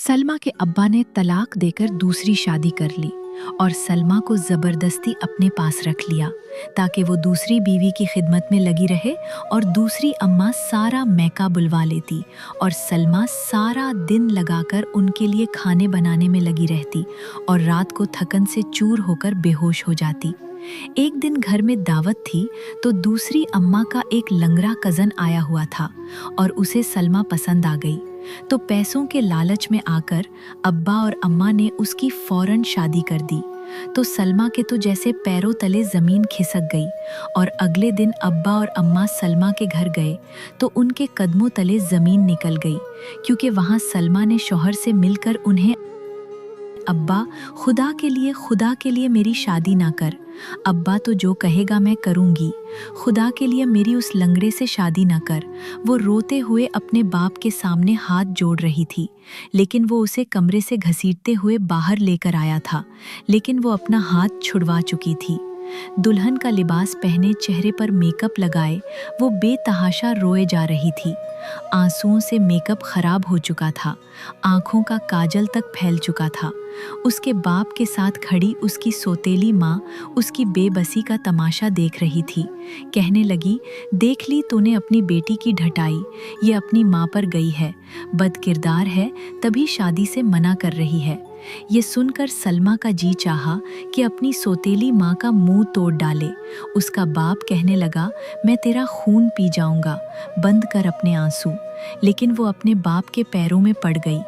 सलमा के अब्बा ने तलाक देकर दूसरी शादी कर ली और सलमा को ज़बरदस्ती अपने पास रख लिया ताकि वो दूसरी बीवी की खिदमत में लगी रहे और दूसरी अम्मा सारा मैका बुलवा लेती और सलमा सारा दिन लगाकर उनके लिए खाने बनाने में लगी रहती और रात को थकन से चूर होकर बेहोश हो जाती। एक दिन घर में दावत थी तो दूसरी अम्मा का एक लंगड़ा कज़न आया हुआ था और उसे सलमा पसंद आ गई। तो पैसों के लालच में आकर अब्बा और अम्मा ने उसकी फौरन शादी कर दी। तो सलमा के तो जैसे पैरों तले ज़मीन खिसक गई और अगले दिन अब्बा और अम्मा सलमा के घर गए तो उनके कदमों तले ज़मीन निकल गई, क्योंकि वहाँ सलमा ने शौहर से मिलकर उन्हें, अब्बा खुदा के लिए मेरी शादी ना कर, अब्बा तो जो कहेगा मैं करूँगी, खुदा के लिए मेरी उस लंगड़े से शादी ना कर। वो रोते हुए अपने बाप के सामने हाथ जोड़ रही थी, लेकिन वो उसे कमरे से घसीटते हुए बाहर लेकर आया था, लेकिन वो अपना हाथ छुड़वा चुकी थी। दुल्हन का लिबास पहने, चेहरे पर मेकअप लगाए वो बेतहाशा रोए जा रही थी। आंसुओं से मेकअप खराब हो चुका था, आंखों का काजल तक फैल चुका था। उसके बाप के साथ खड़ी उसकी सौतेली माँ उसकी बेबसी का तमाशा देख रही थी। कहने लगी, देख ली तूने अपनी बेटी की ढटाई, ये अपनी माँ पर गई है, बदकिरदार है, तभी शादी से मना कर रही है। ये सुनकर सलमा का जी चाहा कि अपनी सौतेली माँ का मुंह तोड़ डाले। उसका बाप कहने लगा, मैं तेरा खून पी जाऊंगा, बंद कर अपने आंसू। लेकिन वो अपने बाप के पैरों में पड़ गई।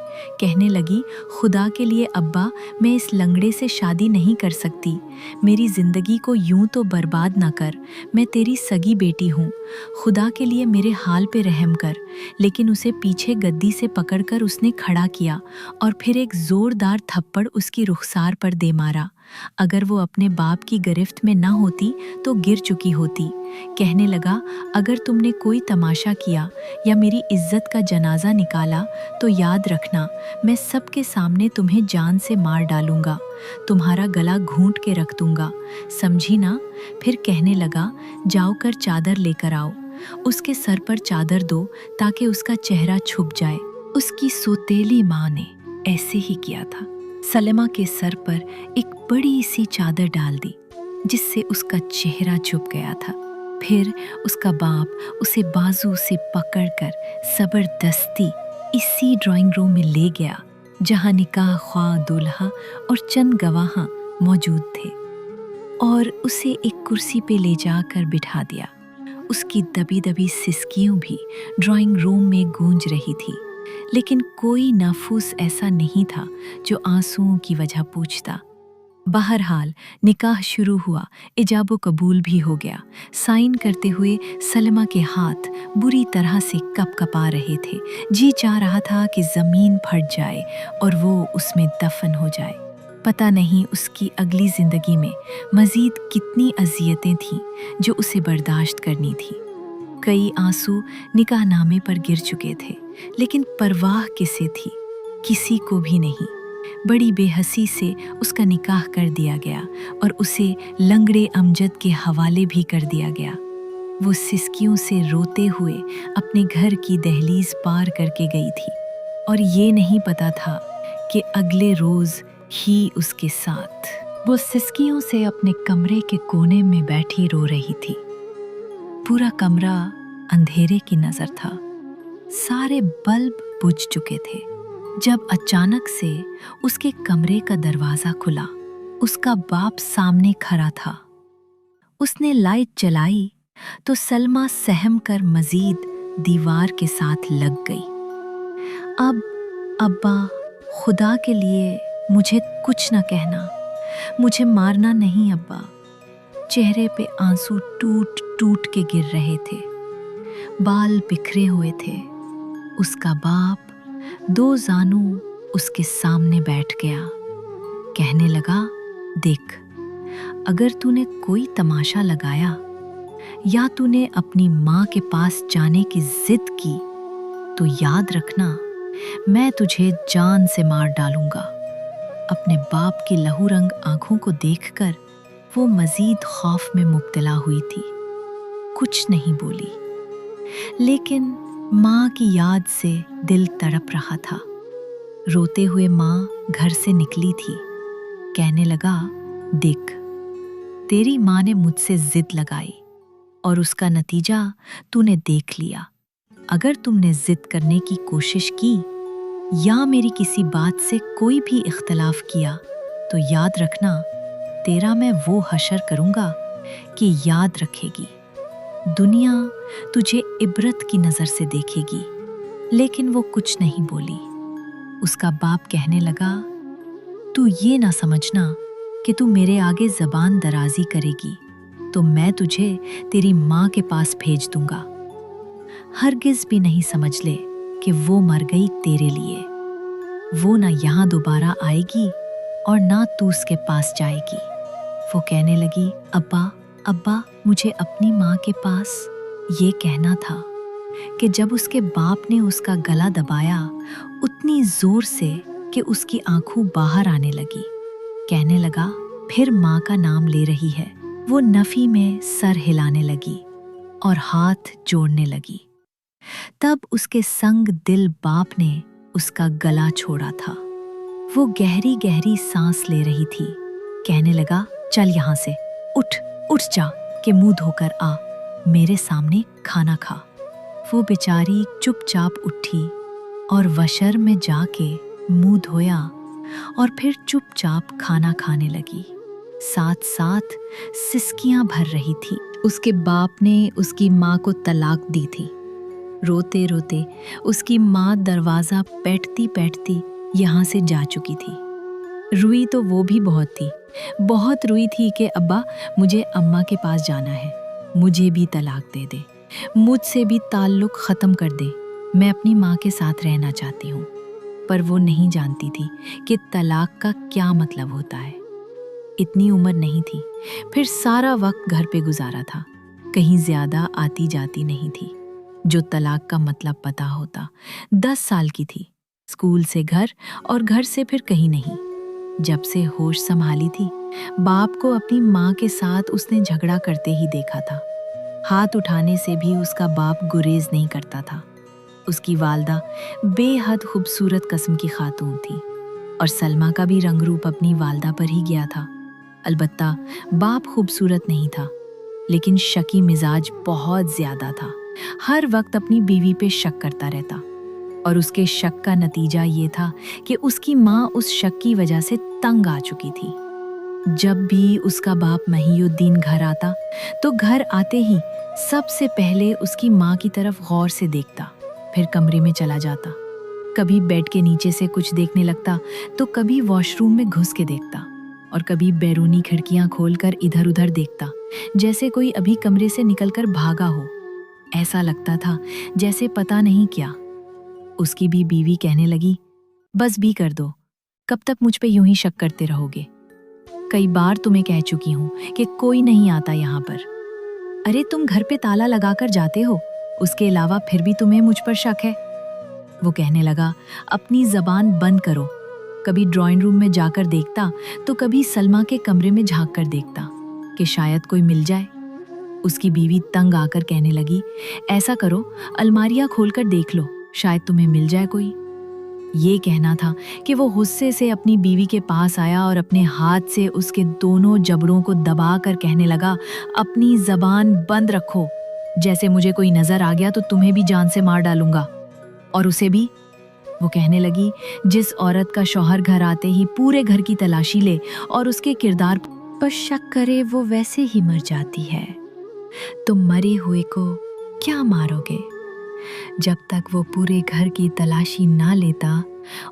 कहने लगी, खुदा के लिए अब्बा, मैं इस लंगड़े से शादी नहीं कर सकती, मेरी ज़िंदगी को यूं तो बर्बाद ना कर, मैं तेरी सगी बेटी हूँ, खुदा के लिए मेरे हाल पे रहम कर। लेकिन उसे पीछे गद्दी से पकड़कर उसने खड़ा किया और फिर एक ज़ोरदार थप्पड़ उसकी रुखसार पर दे मारा। अगर वो अपने बाप की गिरफ्त में ना होती तो गिर चुकी होती। कहने लगा, अगर तुमने कोई तमाशा किया या मेरी इज्जत का जनाजा निकाला तो याद रखना, मैं सबके सामने तुम्हें जान से मार डालूंगा, तुम्हारा गला घूंट के रख दूंगा, समझी ना। फिर कहने लगा, जाओ कर चादर लेकर आओ, उसके सर पर चादर दो ताकि उसका चेहरा छुप जाए। उसकी सौतेली माँ ने ऐसे ही किया था। सलमा के सर पर एक बड़ी सी चादर डाल दी जिससे उसका चेहरा छुप गया था। फिर उसका बाप उसे बाजू से पकड़कर जबरदस्ती इसी ड्राइंग रूम में ले गया जहां निकाह ख्वाह दूल्हा और चंद गवाह मौजूद थे और उसे एक कुर्सी पे ले जाकर बिठा दिया। उसकी दबी दबी सिसकियों भी ड्राइंग रूम में गूंज रही थी, लेकिन कोई नाफूस ऐसा नहीं था जो आंसुओं की वजह पूछता। बहरहाल निकाह शुरू हुआ, इजाबो कबूल भी हो गया। साइन करते हुए सलमा के हाथ बुरी तरह से कपकपा रहे थे। जी चाह रहा था कि ज़मीन फट जाए और वो उसमें दफन हो जाए। पता नहीं उसकी अगली ज़िंदगी में मज़ीद कितनी अज़ियतें थीं जो उसे बर्दाश्त करनी थी। कई आंसू निकाहनामे पर गिर चुके थे, लेकिन परवाह किसे थी? किसी को भी नहीं। बड़ी बेहसी से उसका निकाह कर दिया गया और उसे लंगड़े अमजद के हवाले भी कर दिया गया। वो सिसकियों से रोते हुए अपने घर की दहलीज पार करके गई थी और ये नहीं पता था कि अगले रोज़ ही उसके साथ वो सिसकियों से अपने कमरे के कोने में बैठी रो रही थी। पूरा कमरा अंधेरे की नज़र था, सारे बल्ब बुझ चुके थे। जब अचानक से उसके कमरे का दरवाज़ा खुला, उसका बाप सामने खड़ा था। उसने लाइट जलाई तो सलमा सहम कर मज़ीद दीवार के साथ लग गई। अब अब्बा, खुदा के लिए मुझे कुछ न कहना, मुझे मारना नहीं अब्बा। चेहरे पे आंसू टूट टूट के गिर रहे थे, बाल बिखरे हुए थे। उसका बाप दो जानू उसके सामने बैठ गया। कहने लगा, देख, अगर तूने कोई तमाशा लगाया या तूने अपनी माँ के पास जाने की जिद की तो याद रखना, मैं तुझे जान से मार डालूंगा। अपने बाप की लहू रंग आंखों को देखकर वो मजीद खौफ में मुब्तला हुई थी। कुछ नहीं बोली, लेकिन माँ की याद से दिल तड़प रहा था। रोते हुए माँ घर से निकली थी। कहने लगा, देख, तेरी माँ ने मुझसे जिद लगाई और उसका नतीजा तूने देख लिया। अगर तुमने जिद करने की कोशिश की या मेरी किसी बात से कोई भी इख्तलाफ किया तो याद रखना, तेरा मैं वो हशर करूँगा कि याद रखेगी। दुनिया तुझे इबरत की नज़र से देखेगी। लेकिन वो कुछ नहीं बोली। उसका बाप कहने लगा, तू ये ना समझना कि तू मेरे आगे ज़बान दराजी करेगी तो मैं तुझे तेरी माँ के पास भेज दूंगा। हरगिज़ भी नहीं समझ ले कि वो मर गई तेरे लिए। वो ना यहाँ दोबारा आएगी और ना तू उसके पास जाएगी। वो कहने लगी, अब्बा अब्बा, मुझे अपनी माँ के पास ये कहना था कि जब उसके बाप ने उसका गला दबाया उतनी जोर से कि उसकी आंखों बाहर आने लगी। कहने लगा, फिर माँ का नाम ले रही है। वो नफी में सर हिलाने लगी और हाथ जोड़ने लगी। तब उसके संग दिल बाप ने उसका गला छोड़ा था। वो गहरी गहरी सांस ले रही थी। कहने लगा, चल यहाँ से, उठ उठ जा के मुंह धोकर आ, मेरे सामने खाना खा। वो बेचारी चुपचाप उठी और वशर में जाके मुंह धोया और फिर चुपचाप खाना खाने लगी। साथ साथ सिसकियां भर रही थी। उसके बाप ने उसकी माँ को तलाक दी थी। रोते रोते उसकी माँ दरवाज़ा पैठती पैठती यहाँ से जा चुकी थी। रुई तो वो भी बहुत रुई थी कि अब्बा, मुझे अम्मा के पास जाना है, मुझे भी तलाक दे दे, मुझसे भी ताल्लुक़ ख़त्म कर दे, मैं अपनी माँ के साथ रहना चाहती हूँ। पर वो नहीं जानती थी कि तलाक का क्या मतलब होता है। इतनी उम्र नहीं थी, फिर सारा वक्त घर पे गुजारा था, कहीं ज़्यादा आती जाती नहीं थी। जो तलाक का मतलब पता होता। 10 साल की थी, स्कूल से घर और घर से फिर कहीं नहीं। जब से होश संभाली थी, बाप को अपनी माँ के साथ उसने झगड़ा करते ही देखा था। हाथ उठाने से भी उसका बाप गुरेज नहीं करता था। उसकी वालदा बेहद खूबसूरत किस्म की खातून थी और सलमा का भी रंग रूप अपनी वालदा पर ही गया था। अलबत्ता बाप खूबसूरत नहीं था, लेकिन शकी मिजाज बहुत ज्यादा था। हर वक्त अपनी बीवी पे शक करता रहता और उसके शक का नतीजा ये था कि उसकी माँ उस शक की वजह से तंग आ चुकी थी। जब भी उसका बाप महियुद्दीन घर आता तो घर आते ही सबसे पहले उसकी माँ की तरफ गौर से देखता, फिर कमरे में चला जाता। कभी बेड के नीचे से कुछ देखने लगता तो कभी वॉशरूम में घुस के देखता और कभी बैरूनी खिड़कियां खोलकर इधर उधर देखता, जैसे कोई अभी कमरे से निकलकर भागा हो। ऐसा लगता था जैसे पता नहीं क्या। उसकी भी बीवी कहने लगी, बस भी कर दो, कब तक मुझ पे यूं ही शक करते रहोगे? कई बार तुम्हें कह चुकी हूँ कि कोई नहीं आता यहाँ पर। अरे तुम घर पे ताला लगाकर जाते हो, उसके अलावा फिर भी तुम्हें मुझ पर शक है। वो कहने लगा, अपनी जबान बंद करो। कभी ड्राइंग रूम में जाकर देखता तो कभी सलमा के कमरे में झांक कर देखता कि शायद कोई मिल जाए। उसकी बीवी तंग आकर कहने लगी, ऐसा करो, अलमारियां खोलकर देख लो, शायद तुम्हें मिल जाए कोई। ये कहना था कि वो गुस्से से अपनी बीवी के पास आया और अपने हाथ से उसके दोनों जबड़ों को दबा कर कहने लगा, अपनी जबान बंद रखो, जैसे मुझे कोई नजर आ गया तो तुम्हें भी जान से मार डालूंगा, और उसे भी। वो कहने लगी, जिस औरत का शौहर घर आते ही पूरे घर की तलाशी ले और उसके किरदार पर शक करे, वो वैसे ही मर जाती है। तुम मरे हुए को क्या मारोगे? जब तक वो पूरे घर की तलाशी ना लेता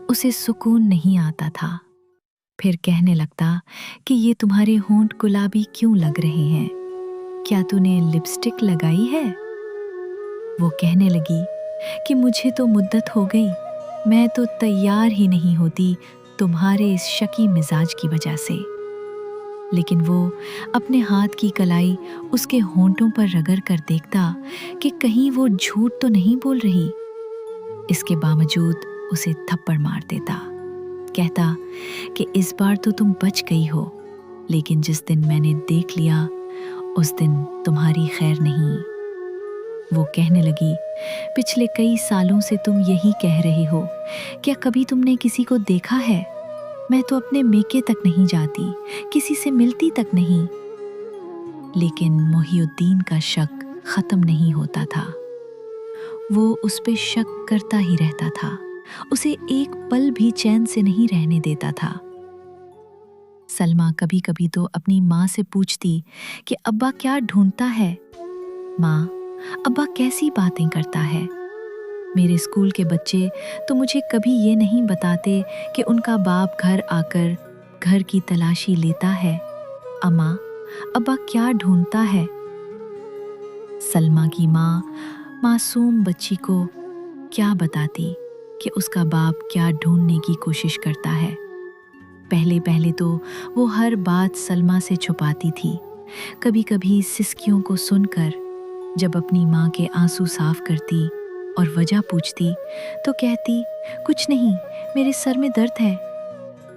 उसे सुकून नहीं आता था। फिर कहने लगता कि ये तुम्हारे होंठ गुलाबी क्यों लग रहे हैं, क्या तूने लिपस्टिक लगाई है? वो कहने लगी कि मुझे तो मुद्दत हो गई, मैं तो तैयार ही नहीं होती तुम्हारे इस शकी मिजाज की वजह से। लेकिन वो अपने हाथ की कलाई उसके होंठों पर रगड़ कर देखता कि कहीं वो झूठ तो नहीं बोल रही। इसके बावजूद उसे थप्पड़ मार देता, कहता कि इस बार तो तुम बच गई हो, लेकिन जिस दिन मैंने देख लिया उस दिन तुम्हारी खैर नहीं। वो कहने लगी, पिछले कई सालों से तुम यही कह रहे हो। क्या कभी तुमने किसी को देखा है? मैं तो अपने मेके तक नहीं जाती, किसी से मिलती तक नहीं। लेकिन मोहिउद्दीन का शक खत्म नहीं होता था। वो उस पे शक करता ही रहता था, उसे एक पल भी चैन से नहीं रहने देता था। सलमा कभी कभी तो अपनी माँ से पूछती कि अब्बा क्या ढूंढता है। माँ, अब्बा कैसी बातें करता है। मेरे स्कूल के बच्चे तो मुझे कभी ये नहीं बताते कि उनका बाप घर आकर घर की तलाशी लेता है। अम्मा, अब्बा क्या ढूंढता है। सलमा की माँ मासूम बच्ची को क्या बताती कि उसका बाप क्या ढूंढने की कोशिश करता है। पहले पहले तो वो हर बात सलमा से छुपाती थी। कभी कभी सिसकियों को सुनकर जब अपनी माँ के आंसू साफ करती और वजह पूछती तो कहती, कुछ नहीं, मेरे सर में दर्द है।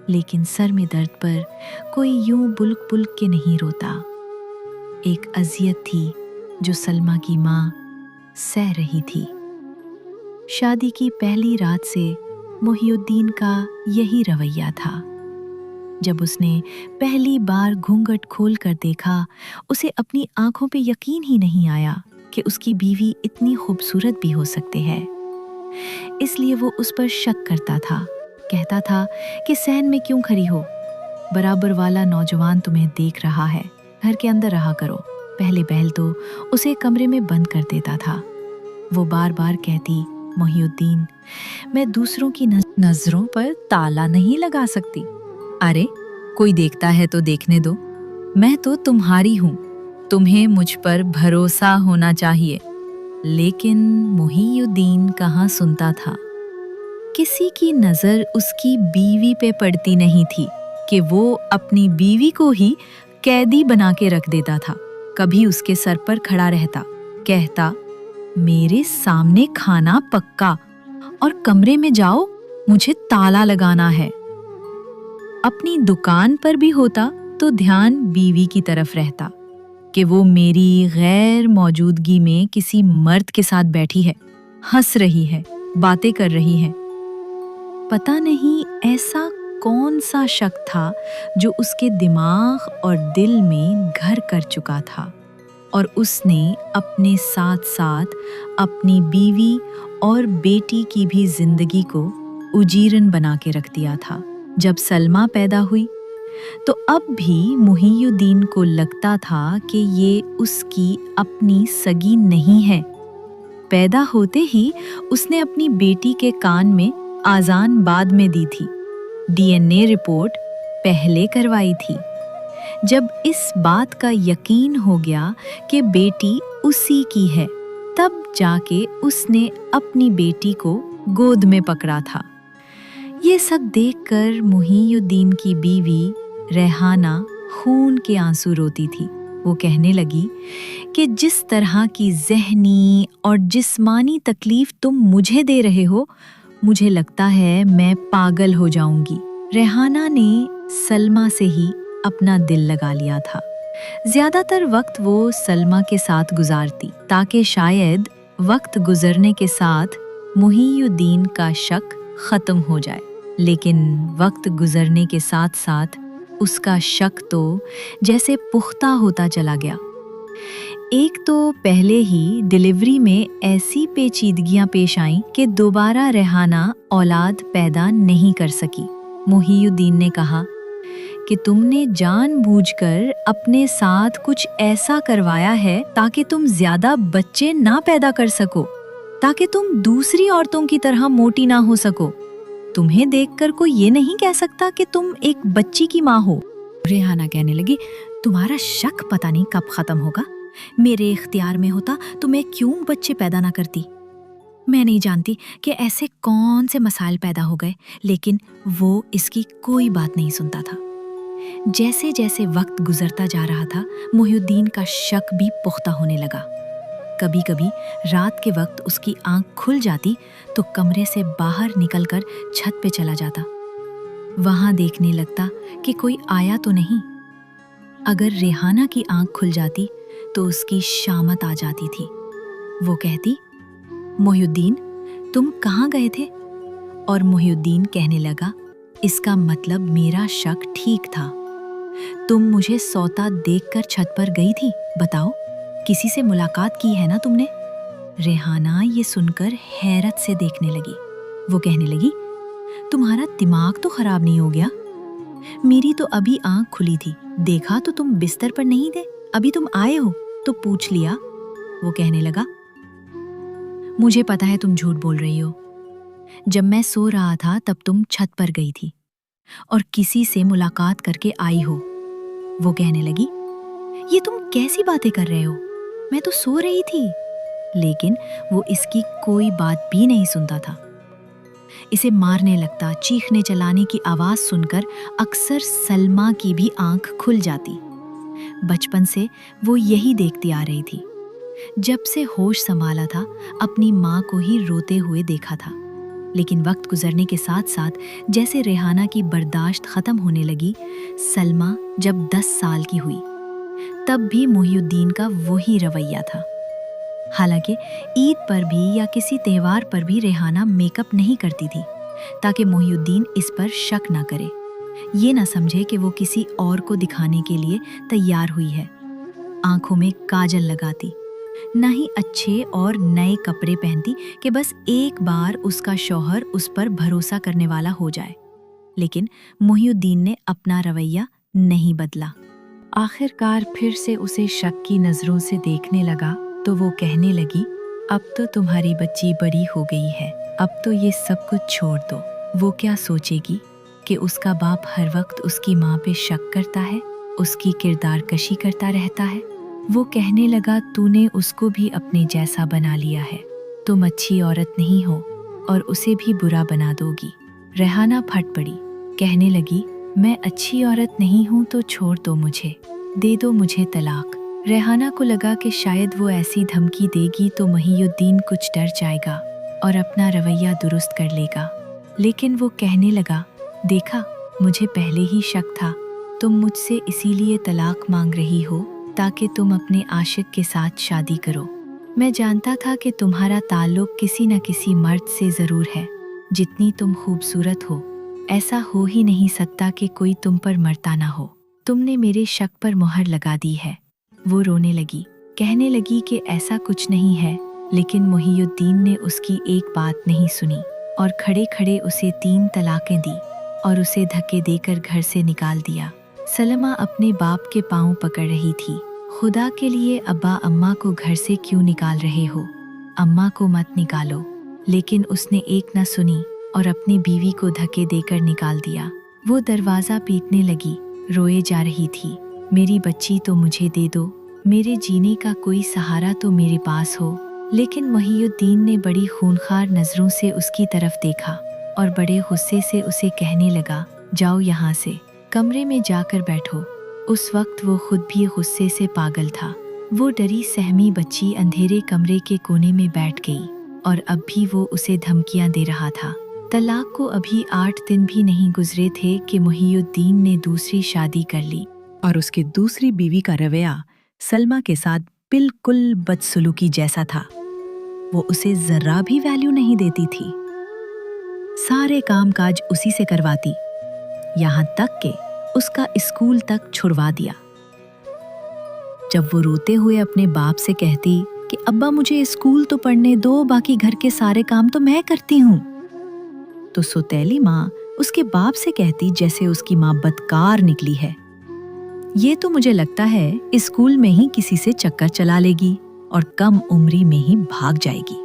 लेकिन सर में दर्द पर कोई यूं बुल्क बुल्क के नहीं रोता। एक अजियत थी जो सलमा की माँ सह रही थी। शादी की पहली रात से मोहिउद्दीन का यही रवैया था। जब उसने पहली बार घूंघट खोल कर देखा, उसे अपनी आंखों पे यकीन ही नहीं आया कि उसकी बीवी इतनी खूबसूरत भी हो सकते हैं। इसलिए वो उस पर शक करता था। कहता था कि सहन में क्यों खड़ी हो, बराबर वाला नौजवान तुम्हें देख रहा है, घर के अंदर रहा करो। पहले पहल तो उसे कमरे में बंद कर देता था। वो बार बार कहती, मोहिउद्दीन, मैं दूसरों की नजरों पर ताला नहीं लगा सकती। अरे, कोई देखता है तो देखने दो, मैं तो तुम्हारी हूं, तुम्हें मुझ पर भरोसा होना चाहिए। लेकिन मोहिउद्दीन कहाँ सुनता था। किसी की नजर उसकी बीवी पे पड़ती नहीं थी कि वो अपनी बीवी को ही कैदी बना के रख देता था। कभी उसके सर पर खड़ा रहता, कहता, मेरे सामने खाना पक्का और कमरे में जाओ, मुझे ताला लगाना है। अपनी दुकान पर भी होता तो ध्यान बीवी की तरफ रहता कि वो मेरी गैर मौजूदगी में किसी मर्द के साथ बैठी है, हंस रही है, बातें कर रही है। पता नहीं ऐसा कौन सा शक था जो उसके दिमाग और दिल में घर कर चुका था, और उसने अपने साथ साथ अपनी बीवी और बेटी की भी जिंदगी को उजीरन बना के रख दिया था। जब सलमा पैदा हुई तो अब भी मोहिउद्दीन को लगता था कि ये उसकी अपनी सगी नहीं है। पैदा होते ही उसने अपनी बेटी के कान में आजान बाद में दी थी, डीएनए रिपोर्ट पहले करवाई थी। जब इस बात का यकीन हो गया कि बेटी उसी की है, तब जाके उसने अपनी बेटी को गोद में पकड़ा था। ये सब देखकर मोहिउद्दीन की बीवी रेहाना खून के आंसू रोती थी। वो कहने लगी कि जिस तरह की ज़हनी और जिस्मानी तकलीफ तुम मुझे दे रहे हो, मुझे लगता है मैं पागल हो जाऊंगी। रेहाना ने सलमा से ही अपना दिल लगा लिया था। ज्यादातर वक्त वो सलमा के साथ गुजारती ताकि शायद वक्त गुजरने के साथ मोहिउद्दीन का शक खत्म हो जाए। लेकिन वक्त गुजरने के साथ साथ उसका शक तो जैसे पुख्ता होता चला गया। एक तो पहले ही डिलीवरी में ऐसी पेचीदगियां पेश आईं कि दोबारा रेहाना औलाद पैदा नहीं कर सकी। मोहिउद्दीन ने कहा कि तुमने जानबूझकर अपने साथ कुछ ऐसा करवाया है ताकि तुम ज्यादा बच्चे ना पैदा कर सको, ताकि तुम दूसरी औरतों की तरह मोटी ना हो सको। तुम्हें देखकर कोई ये नहीं कह सकता कि तुम एक बच्ची की माँ हो। रेहाना कहने लगी, तुम्हारा शक पता नहीं कब खत्म होगा। मेरे इख्तियार में होता तो मैं क्यों बच्चे पैदा ना करती। मैं नहीं जानती कि ऐसे कौन से मसाइल पैदा हो गए, लेकिन वो इसकी कोई बात नहीं सुनता था। जैसे जैसे वक्त गुजरता जा रहा था, मोहिउद्दीन का शक भी पुख्ता होने लगा। कभी कभी रात के वक्त उसकी आंख खुल जाती तो कमरे से बाहर निकलकर छत पे चला जाता। वहां देखने लगता कि कोई आया तो नहीं। अगर रेहाना की आंख खुल जाती तो उसकी शामत आ जाती थी। वो कहती, मोहिउद्दीन, तुम कहाँ गए थे? और मोहिउद्दीन कहने लगा, इसका मतलब मेरा शक ठीक था। तुम मुझे सोता देखकर छत पर गई थी, बताओ, किसी से मुलाकात की है ना तुमने? रेहाना ये सुनकर हैरत से देखने लगी। वो कहने लगी, तुम्हारा दिमाग तो खराब नहीं हो गया? मेरी तो अभी आंख खुली थी, देखा तो तुम बिस्तर पर नहीं थे, अभी तुम आए हो तो पूछ लिया। वो कहने लगा, मुझे पता है तुम झूठ बोल रही हो। जब मैं सो रहा था तब तुम छत पर गई थी और किसी से मुलाकात करके आई हो। वो कहने लगी, ये तुम कैसी बातें कर रहे हो, मैं तो सो रही थी। लेकिन वो इसकी कोई बात भी नहीं सुनता था। इसे मारने लगता, चीखने चलाने की आवाज सुनकर अक्सर सलमा की भी आंख खुल जाती। बचपन से वो यही देखती आ रही थी। जब से होश संभाला था, अपनी माँ को ही रोते हुए देखा था। लेकिन वक्त गुजरने के साथ साथ जैसे रेहाना की बर्दाश्त खत्म होने लगी, सलमा जब 10 साल की हुई तब भी मोहिउद्दीन का वही रवैया था। हालांकि ईद पर भी या किसी त्योहार पर भी रेहाना मेकअप नहीं करती थी, ताकि मोहिउद्दीन इस पर शक न करे, ये ना समझे कि वो किसी और को दिखाने के लिए तैयार हुई है। आंखों में काजल लगाती, न ही अच्छे और नए कपड़े पहनती कि बस एक बार उसका शौहर उस पर भरोसा करने वाला हो जाए। लेकिन मोहिउद्दीन ने अपना रवैया नहीं बदला। आखिरकार फिर से उसे शक की नजरों से देखने लगा तो वो कहने लगी, अब तो तुम्हारी बच्ची बड़ी हो गई है, अब तो ये सब कुछ छोड़ दो। वो क्या सोचेगी कि उसका बाप हर वक्त उसकी माँ पे शक करता है, उसकी किरदार कशी करता रहता है। वो कहने लगा, तूने उसको भी अपने जैसा बना लिया है, तुम अच्छी औरत नहीं हो और उसे भी बुरा बना दोगी। रेहाना फट पड़ी, कहने लगी, मैं अच्छी औरत नहीं हूँ तो छोड़ दो मुझे, दे दो मुझे तलाक। रेहाना को लगा कि शायद वो ऐसी धमकी देगी तो मोहिउद्दीन कुछ डर जाएगा और अपना रवैया दुरुस्त कर लेगा। लेकिन वो कहने लगा, देखा, मुझे पहले ही शक था, तुम मुझसे इसीलिए तलाक मांग रही हो ताकि तुम अपने आशिक के साथ शादी करो। मैं जानता था कि तुम्हारा ताल्लुक किसी न किसी मर्द से ज़रूर है। जितनी तुम खूबसूरत हो, ऐसा हो ही नहीं सकता कि कोई तुम पर मरता ना हो। तुमने मेरे शक पर मोहर लगा दी है। वो रोने लगी, कहने लगी कि ऐसा कुछ नहीं है। लेकिन मोहिउद्दीन ने उसकी एक बात नहीं सुनी और खड़े खड़े उसे 3 तलाकें दी और उसे धक्के देकर घर से निकाल दिया। सलमा अपने बाप के पांव पकड़ रही थी। खुदा के लिए अब्बा अम्मा को घर से क्यों निकाल रहे हो? अम्मा को मत निकालो। लेकिन उसने एक न सुनी और अपनी बीवी को धक्के देकर निकाल दिया। वो दरवाज़ा पीटने लगी, रोए जा रही थी, मेरी बच्ची तो मुझे दे दो, मेरे जीने का कोई सहारा तो मेरे पास हो। लेकिन मोहिउद्दीन ने बड़ी खूनखार नज़रों से उसकी तरफ देखा और बड़े गुस्से से उसे कहने लगा, जाओ यहाँ से, कमरे में जाकर बैठो। उस वक्त वो खुद भी गुस्से से पागल था। वो डरी सहमी बच्ची अंधेरे कमरे के कोने में बैठ गई और अब भी वो उसे धमकियां दे रहा था। तलाक को अभी 8 दिन भी नहीं गुजरे थे कि मोहिउद्दीन ने दूसरी शादी कर ली और उसकी दूसरी बीवी का रवैया सलमा के साथ बिल्कुल बदसलूकी जैसा था। वो उसे जरा भी वैल्यू नहीं देती थी, सारे काम काज उसी से करवाती, यहाँ तक कि उसका स्कूल तक छुड़वा दिया। जब वो रोते हुए अपने बाप से कहती कि अब्बा मुझे स्कूल तो पढ़ने दो, बाकी घर के सारे काम तो मैं करती हूँ, तो सौतेली माँ उसके बाप से कहती जैसे उसकी माँ बदकार निकली है, ये तो मुझे लगता है स्कूल में ही किसी से चक्कर चला लेगी और कम उम्री में ही भाग जाएगी।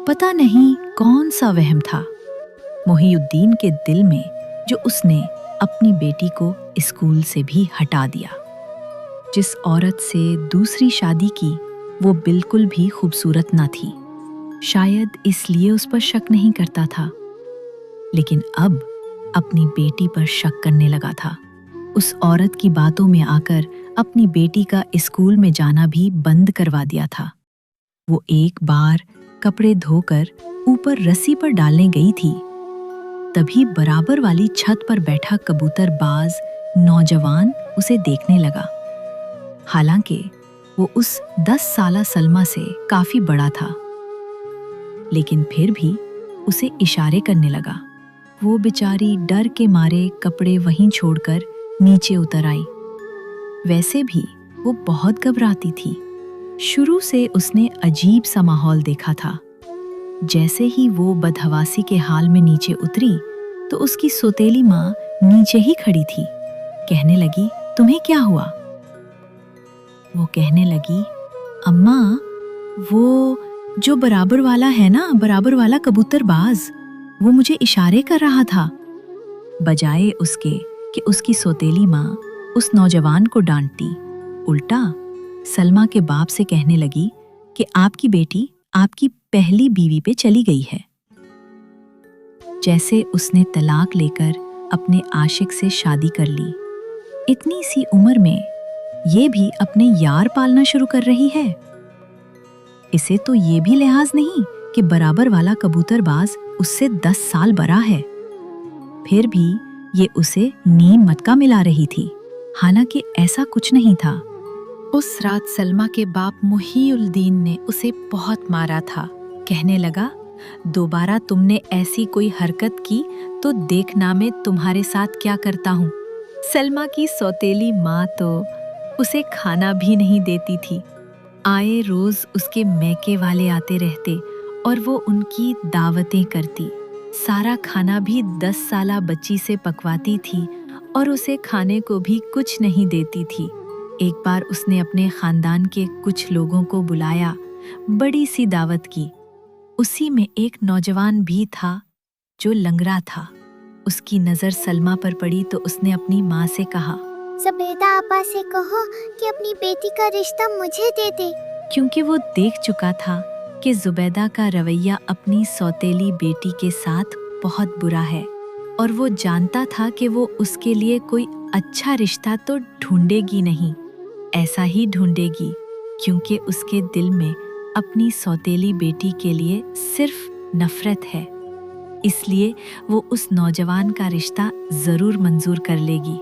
पता नहीं कौन सा वहम था मोहिउद्दीन के दिल में जो उसने अपनी बेटी को स्कूल से भी हटा दिया। जिस औरत से दूसरी शादी की वो बिल्कुल भी खूबसूरत न थी, शायद इसलिए उस पर शक नहीं करता था, लेकिन अब अपनी बेटी पर शक करने लगा था। उस औरत की बातों में आकर अपनी बेटी का स्कूल में जाना भी बंद करवा दिया था। वो एक बार कपड़े धोकर ऊपर रस्सी पर डालने गई थी, तभी बराबर वाली छत पर बैठा कबूतरबाज नौजवान उसे देखने लगा। हालांकि वो उस 10 साला सलमा से काफी बड़ा था, लेकिन फिर भी उसे इशारे करने लगा। वो बेचारी डर के मारे कपड़े वहीं छोड़कर नीचे उतर आई। वैसे भी वो बहुत घबराती थी। शुरू से उसने अजीब सा माहौल देखा था। जैसे ही वो बदहवासी के हाल में नीचे उतरी तो उसकी सौतेली माँ नीचे ही खड़ी थी। कहने लगी, तुम्हें क्या हुआ? वो कहने लगी, अम्मा, वो जो बराबर वाला है ना, बराबर वाला कबूतरबाज, वो मुझे इशारे कर रहा था। बजाय उसके कि उसकी सौतेली माँ उस नौजवान को डांटती, उल्टा सलमा के बाप से कहने लगी कि आपकी बेटी आपकी पहली बीवी पे चली गई है। जैसे उसने तलाक लेकर अपने आशिक से शादी कर ली। इतनी सी उम्र में ये भी अपने यार पालना शुरू कर रही है। इसे तो ये भी लिहाज नहीं कि बराबर वाला कबूतरबाज उससे 10 साल बड़ा है। फिर भी ये उसे नीम मटका मिला रही थी, हालांकि ऐसा कुछ नहीं था। उस रात सलमा के बाप मुहीउद्दीन ने उसे बहुत मारा था। कहने लगा, दोबारा तुमने ऐसी कोई हरकत की तो देखना मैं तुम्हारे साथ क्या करता हूँ। सलमा की सौतेली माँ तो उसे खाना भी नहीं देती थी। आए रोज उसके मैके वाले आते रहते और वो उनकी दावतें करती। सारा खाना भी 10 साला बच्ची से पकवाती थी और उसे खाने को भी कुछ नहीं देती थी। एक बार उसने अपने खानदान के कुछ लोगों को बुलाया, बड़ी सी दावत की। उसी में एक नौजवान भी था जो लंगड़ा था। उसकी नज़र सलमा पर पड़ी तो उसने अपनी माँ से कहा, ज़ुबैदा आपा से कहो कि अपनी बेटी का रिश्ता मुझे दे दे। क्योंकि वो देख चुका था कि ज़ुबैदा का रवैया अपनी सौतेली बेटी के साथ बहुत बुरा है और वो जानता था कि वो उसके लिए कोई अच्छा रिश्ता तो ढूंढेगी नहीं, ऐसा ही ढूंढेगी क्योंकि उसके दिल में अपनी सौतेली बेटी के लिए सिर्फ नफरत है। इसलिए वो उस नौजवान का रिश्ता ज़रूर मंजूर कर लेगी।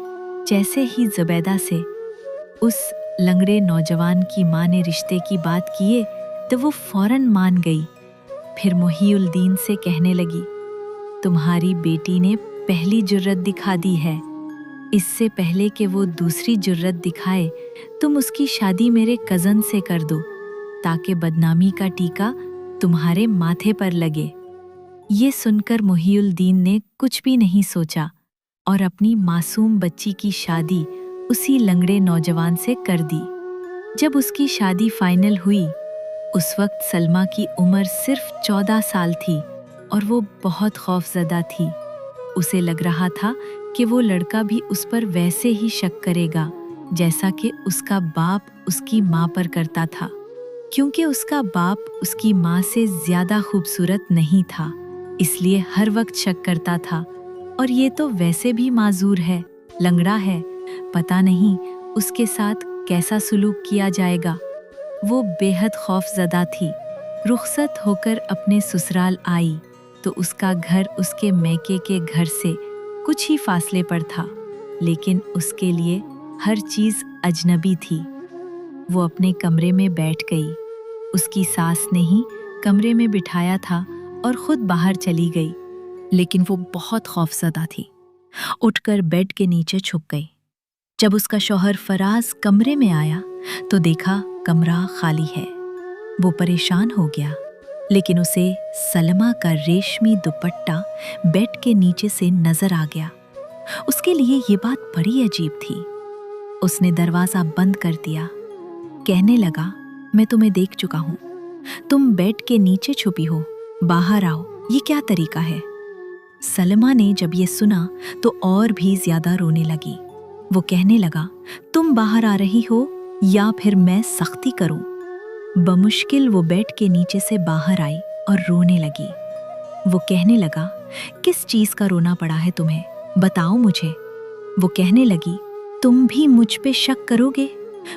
जैसे ही ज़ुबैदा से उस लंगड़े नौजवान की माँ ने रिश्ते की बात किए तो वो फौरन मान गई। फिर मुहीउद्दीन से कहने लगी, तुम्हारी बेटी ने पहली जुर्रत दिखा दी है। इससे पहले कि वो दूसरी जुर्रत दिखाए तुम उसकी शादी मेरे कज़न से कर दो ताकि बदनामी का टीका तुम्हारे माथे पर लगे। ये सुनकर मुहीउद्दीन ने कुछ भी नहीं सोचा और अपनी मासूम बच्ची की शादी उसी लंगड़े नौजवान से कर दी। जब उसकी शादी फाइनल हुई उस वक्त सलमा की उम्र सिर्फ 14 साल थी और वो बहुत खौफजदा थी। उसे लग रहा था कि वो लड़का भी उस पर वैसे ही शक करेगा जैसा कि उसका बाप उसकी माँ पर करता था, क्योंकि उसका बाप उसकी माँ से ज़्यादा खूबसूरत नहीं था, इसलिए हर वक्त शक करता था। और ये तो वैसे भी माजूर है, लंगड़ा है, पता नहीं उसके साथ कैसा सुलूक किया जाएगा। वो बेहद खौफजदा थी। रुखसत होकर अपने ससुराल आई तो उसका घर उसके मैके के घर से कुछ ही फासले पर था, लेकिन उसके लिए हर चीज़ अजनबी थी। वो अपने कमरे में बैठ गई। उसकी सास ने ही कमरे में बिठाया था और खुद बाहर चली गई, लेकिन वो बहुत खौफजदा थी। उठकर बेड के नीचे छुप गई। जब उसका शौहर फराज कमरे में आया तो देखा कमरा खाली है। वो परेशान हो गया, लेकिन उसे सलमा का रेशमी दुपट्टा बेड के नीचे से नजर आ गया। उसके लिए ये बात बड़ी अजीब थी। उसने दरवाजा बंद कर दिया। कहने लगा, मैं तुम्हें देख चुका हूँ, तुम बेड के नीचे छुपी हो, बाहर आओ, ये क्या तरीका है? सलमा ने जब ये सुना तो और भी ज्यादा रोने लगी। वो कहने लगा, तुम बाहर आ रही हो या फिर मैं सख्ती करूं? बमुश्किल वो बेड के नीचे से बाहर आई और रोने लगी। वो कहने लगा, किस चीज का रोना पड़ा है तुम्हें, बताओ मुझे। वो कहने लगी, तुम भी मुझ पे शक करोगे,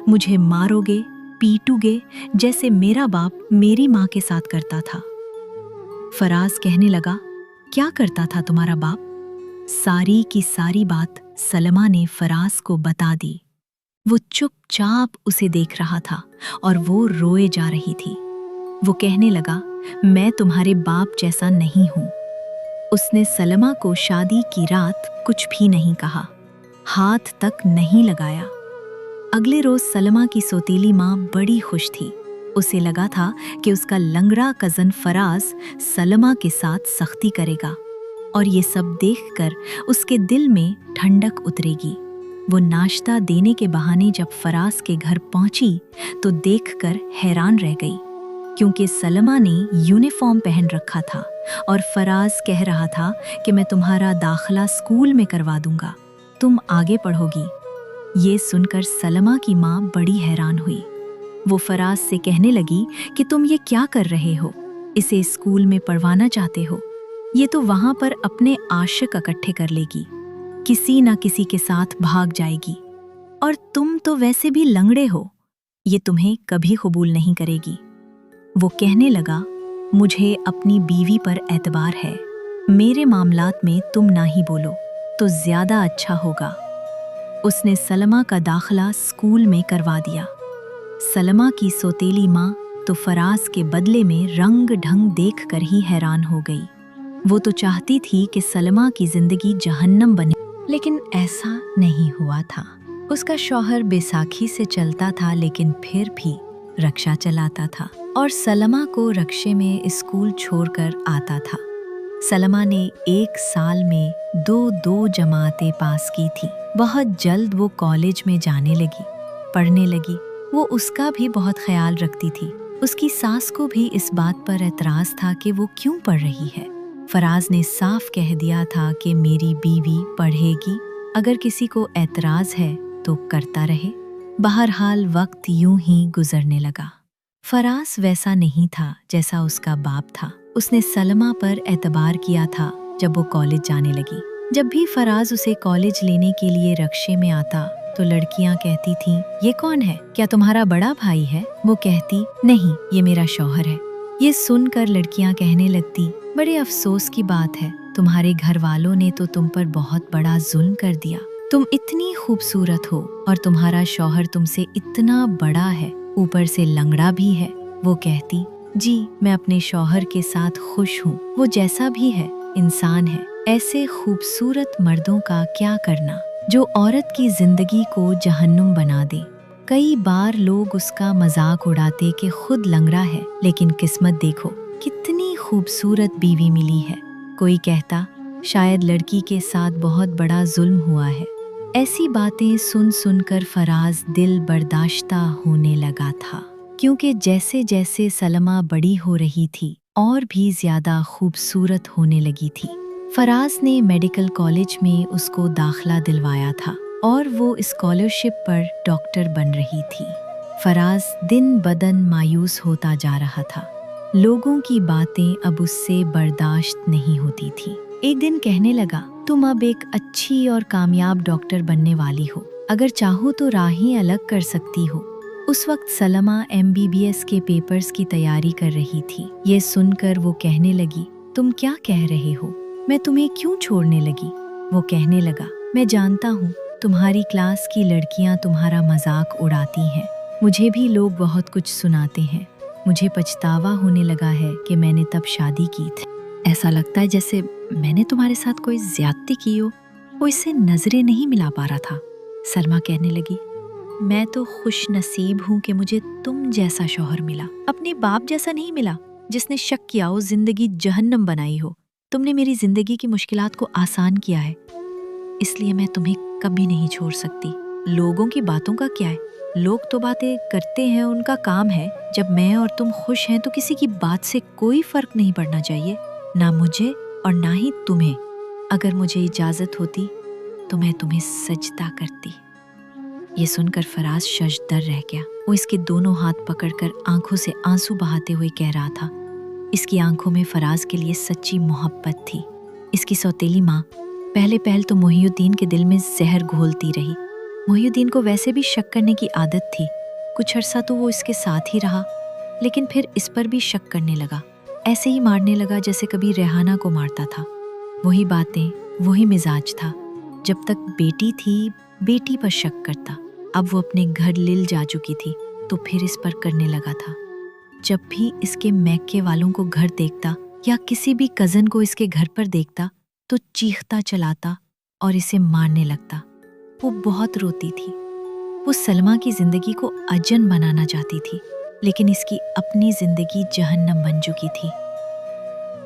मुझे मारोगे, पीटोगे जैसे मेरा बाप मेरी माँ के साथ करता था। फराज कहने लगा, क्या करता था तुम्हारा बाप? सारी की सारी बात सलमा ने फराज को बता दी। वो चुपचाप उसे देख रहा था और वो रोए जा रही थी। वो कहने लगा, मैं तुम्हारे बाप जैसा नहीं हूं। उसने सलमा को शादी की रात कुछ भी नहीं कहा, हाथ तक नहीं लगाया। अगले रोज सलमा की सौतेली माँ बड़ी खुश थी। उसे लगा था कि उसका लंगड़ा कजन फराज सलमा के साथ सख्ती करेगा और ये सब देखकर उसके दिल में ठंडक उतरेगी। वो नाश्ता देने के बहाने जब फराज के घर पहुंची तो देखकर हैरान रह गई, क्योंकि सलमा ने यूनिफॉर्म पहन रखा था और फराज कह रहा था कि मैं तुम्हारा दाखिला स्कूल में करवा दूंगा, तुम आगे पढ़ोगी। ये सुनकर सलमा की माँ बड़ी हैरान हुई। वो फराज से कहने लगी कि तुम ये क्या कर रहे हो, इसे स्कूल में पढ़वाना चाहते हो, ये तो वहां पर अपने आशिक इकट्ठे कर लेगी, किसी ना किसी के साथ भाग जाएगी, और तुम तो वैसे भी लंगड़े हो, ये तुम्हें कभी कबूल नहीं करेगी। वो कहने लगा, मुझे अपनी बीवी पर एतबार है, मेरे मामलात में तुम ना ही बोलो तो ज्यादा अच्छा होगा। उसने सलमा का दाखिला स्कूल में करवा दिया। सलमा की सौतेली माँ तो फराज के बदले में रंग ढंग देखकर ही हैरान हो गई। वो तो चाहती थी कि सलमा की जिंदगी जहन्नम बने, लेकिन ऐसा नहीं हुआ था। उसका शौहर बैसाखी से चलता था, लेकिन फिर भी रक्षा चलाता था और सलमा को रक्षे में स्कूल छोड़कर आता था। सलमा ने 1 साल में 2 जमातें पास की थी। बहुत जल्द वो कॉलेज में जाने लगी, पढ़ने लगी। वो उसका भी बहुत ख्याल रखती थी। उसकी सास को भी इस बात पर एतराज था कि वो क्यों पढ़ रही है। फराज ने साफ कह दिया था कि मेरी बीवी पढ़ेगी, अगर किसी को एतराज है तो करता रहे। बहरहाल वक्त यूं ही गुजरने लगा। फराज वैसा नहीं था जैसा उसका बाप था। उसने सलमा पर एतबार किया था जब वो कॉलेज जाने लगी। जब भी फराज उसे कॉलेज लेने के लिए रक्शे में आता तो लड़कियां कहती थीं, ये कौन है, क्या तुम्हारा बड़ा भाई है? वो कहती, नहीं, ये मेरा शौहर है। ये सुनकर लड़कियां कहने लगती, बड़े अफसोस की बात है, तुम्हारे घर वालों ने तो तुम पर बहुत बड़ा जुल्म कर दिया। तुम इतनी खूबसूरत हो और तुम्हारा शौहर तुमसे इतना बड़ा है, ऊपर से लंगड़ा भी है। वो कहती, जी मैं अपने शौहर के साथ खुश हूँ, वो जैसा भी है इंसान है। ऐसे खूबसूरत मर्दों का क्या करना जो औरत की जिंदगी को जहन्नुम बना दे। कई बार लोग उसका मजाक उड़ाते कि खुद लंगड़ा है, लेकिन किस्मत देखो कितनी खूबसूरत बीवी मिली है। कोई कहता, शायद लड़की के साथ बहुत बड़ा जुल्म हुआ है। ऐसी बातें सुन सुनकर फराज दिल बर्दाश्ता होने लगा था, क्योंकि जैसे जैसे सलमा बड़ी हो रही थी और भी ज्यादा खूबसूरत होने लगी थी। फराज ने मेडिकल कॉलेज में उसको दाखिला दिलवाया था और वो स्कॉलरशिप पर डॉक्टर बन रही थी। फराज दिन बदन मायूस होता जा रहा था। लोगों की बातें अब उससे बर्दाश्त नहीं होती थी। एक दिन कहने लगा, तुम अब एक अच्छी और कामयाब डॉक्टर बनने वाली हो, अगर चाहो तो राहें अलग कर सकती हो। उस वक्त सलमा MBBS के पेपर्स की तैयारी कर रही थी। ये सुनकर वो कहने लगी, तुम क्या कह रहे हो, मैं तुम्हें क्यों छोड़ने लगी? वो कहने लगा, मैं जानता हूँ तुम्हारी क्लास की लड़कियाँ तुम्हारा मजाक उड़ाती हैं, मुझे भी लोग बहुत कुछ सुनाते हैं। मुझे पछतावा होने लगा है कि मैंने तब शादी की थी। ऐसा लगता है जैसे मैंने तुम्हारे साथ कोई ज्यादती की हो। वो इससे नजरें नहीं मिला पा रहा था। सलमा कहने लगी, मैं तो खुश नसीब हूँ कि मुझे तुम जैसा शौहर मिला, अपने बाप जैसा नहीं मिला जिसने शक किया हो, जिंदगी जहन्नम बनाई हो। तुमने मेरी जिंदगी की मुश्किलात को आसान किया है, इसलिए मैं तुम्हें कभी नहीं छोड़ सकती। लोगों की बातों का क्या है, लोग तो बातें करते हैं, उनका काम है। जब मैं और तुम खुश हैं तो किसी की बात से कोई फर्क नहीं पड़ना चाहिए, ना मुझे और ना ही तुम्हें। अगर मुझे इजाजत होती तो मैं तुम्हें सजदा करती। ये सुनकर फराज शशदर रह गया। वो इसके दोनों हाथ पकड़कर आंखों से आंसू बहाते हुए कह रहा था। इसकी आंखों में फराज के लिए सच्ची मोहब्बत थी। इसकी सौतेली माँ पहले तो मोहिउद्दीन के दिल में जहर घोलती रही। मोहिउद्दीन को वैसे भी शक करने की आदत थी। कुछ अरसा तो वो इसके साथ ही रहा, लेकिन फिर इस पर भी शक करने लगा। ऐसे ही मारने लगा जैसे कभी रेहाना को मारता था। वही बातें, वही मिजाज था। जब तक बेटी थी, बेटी पर शक करता। अब वो अपने घर लिल जा चुकी थी तो फिर इस पर करने लगा था। जब भी इसके मैके वालों को घर देखता या किसी भी कज़न को इसके घर पर देखता तो चीखता चलाता और इसे मारने लगता। वो बहुत रोती थी। वो सलमा की जिंदगी को अजन बनाना चाहती थी, लेकिन इसकी अपनी जिंदगी जहन्नम बन चुकी थी।